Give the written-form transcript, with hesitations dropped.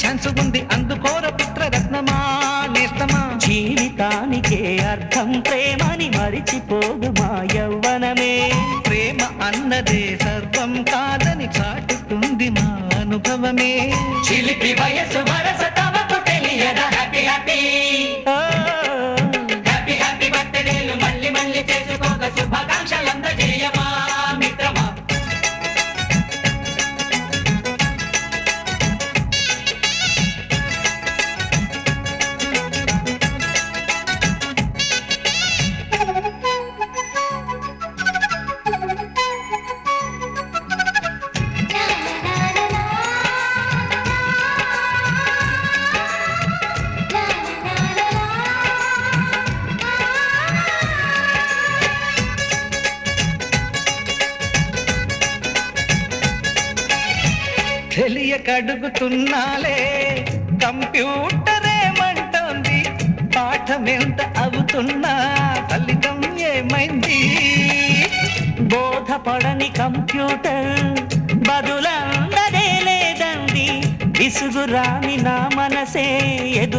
Chance ఉంది అందుకోర పుత్రరత్నమా నేస్తమా. జీవితానికే అర్థం ప్రేమని మరిచిపోదు మా యవ్వనమే. ప్రేమ అన్నదే సర్వం కాదని చాటుతుంది మా అనుభవమే. చిలిపి వయసు వరస తమకు తెలియదా హ్యాపీ హ్యాపీ హ్యాపీ హ్యాపీ బర్త్డేలు మళ్ళీ మళ్ళీ చేసుకోక శుభాకాంక్షలందజేయమా మిత్రమా. తెలియక అడుగుతున్నాలే కంప్యూటరేమంటోంది. పాఠం ఎంత అవుతున్నా ఫలితం ఏమైంది. బోధపడని కంప్యూటర్ బదులందదే లేదండి. విసుగురాని నా మనసే ఎదురు